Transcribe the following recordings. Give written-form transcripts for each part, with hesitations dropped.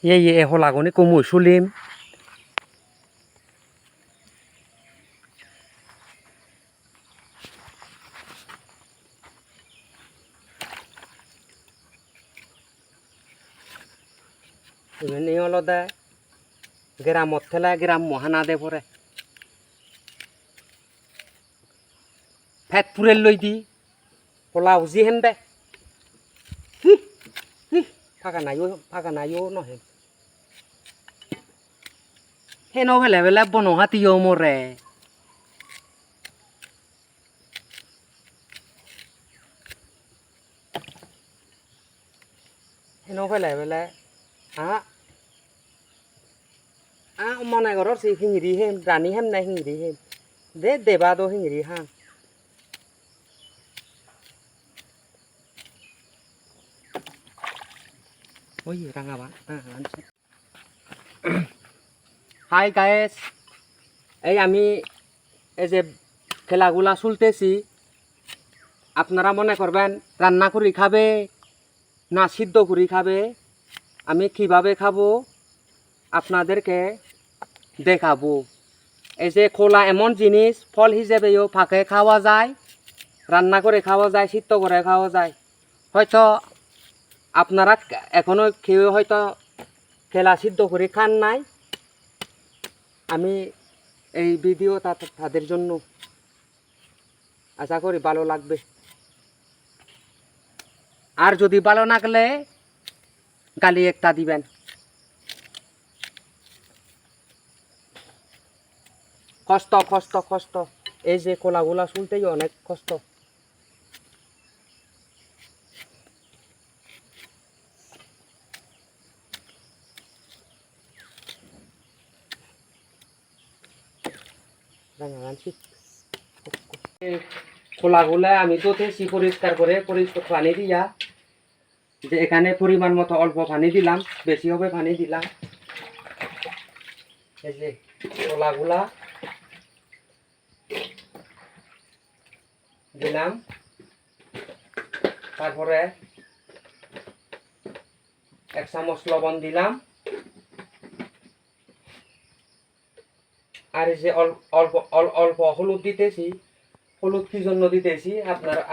ये हलागनि कुमु सुलिम ini olode geramot thela geram mohana de pore fat purel loi di pola uji hembe faga nayo no he no vele bono hati yo more no vele mone goror si hingiri hem rani hem na hingiri hem de deba do hingiri ha oi ranga ba hi guys এই আমি এই যে খেলাগুলা চলতেছি আপনারা মনে করবেন রান্না করে খাবে না সিদ্ধ করে খাবে আমি কিভাবে খাবো আপনাদেরকে দেখাবো এই যে খোলা এমন জিনিস ফল হিসেবেও ফাঁকে খাওয়া যায় রান্না করে খাওয়া যায় সিদ্ধ করে খাওয়া যায় হয়তো আপনারা এখনো কেউ হয়তো খেলা সিদ্ধ করে খান নাই আমি এই ভিডিও তাদের জন্য আশা করি ভালো লাগবে আর যদি ভালো না লাগলে গালি একটা দিবেন কষ্ট এই যে কোলাগুলা শুনতেই অনেক কষ্ট খোলাগুলা আমি তো তেছি পরিষ্কার করে পানি দিয়া যে এখানে পরিমাণ মতো অল্প পানি দিলাম বেশি হবে পানি দিলাম এই যে খোলাগুলা দিলাম তারপরে 1 চামচ লবণ দিলাম আর এই যে অল্প হলুদ দিতেছি হলুদ কি জন্য দিতেছি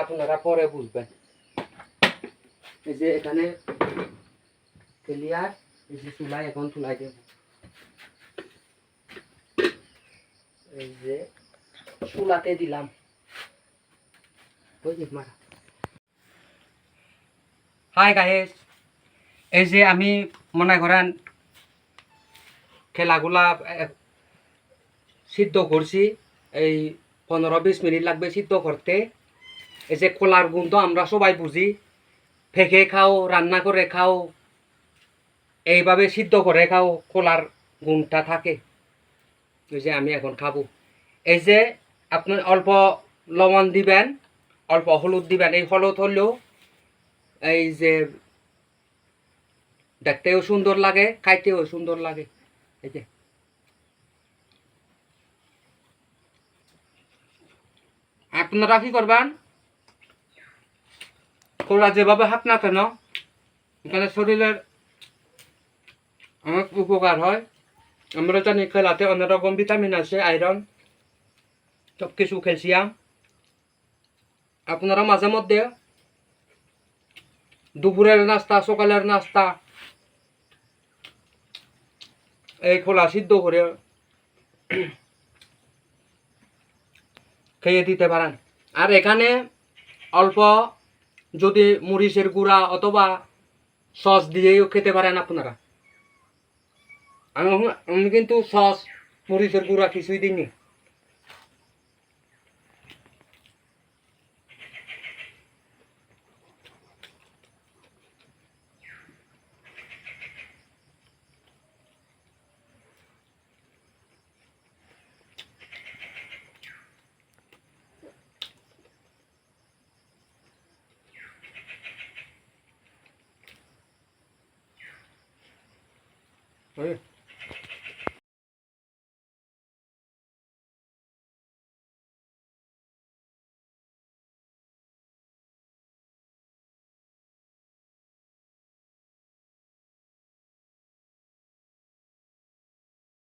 আপনারা পরে বুঝবেন এই যে এখানে ক্লিয়ার এই যে চুলাই এখন চুলাই দেব এই যে চুলাতে দিলাম হাই গাইস এই যে আমি মনে করেন খেলাগুলা সিদ্ধ করছি এই 15-20 মিনিট লাগবে সিদ্ধ করতে এই যে খোলার গুণ তো আমরা সবাই বুঝি ফেঁকে খাও রান্না করে খাও এইভাবে সিদ্ধ করে খাও খোলার গুণটা থাকে এই যে আমি এখন খাবো এই যে আপনি অল্প লবণ দিবেন অল্প হলুদ দিবেন এই হলুদ হলেও এই যে দেখতেও সুন্দর লাগে খাইতেও সুন্দর লাগে এই যে আপনারা কি করবেন খোলা যেভাবে হাত না কেন এখানে শরীরের অনেক উপকার হয় আমরা জানি খেলাতে অনেক রকম ভিটামিন আছে আয়রন সব কিছু ক্যালসিয়াম আপনারা মাঝে মধ্যে দুপুরের নাস্তা সকালের নাস্তা এই খোলা সিদ্ধ করে খেয়ে দিতে পারেন আর এখানে অল্প যদি মরিচের গুঁড়া অথবা সস দিয়েও খেতে পারেন আপনারা আমি কিন্তু সস মরিচের গুঁড়া কিছুই দিইনি Oye.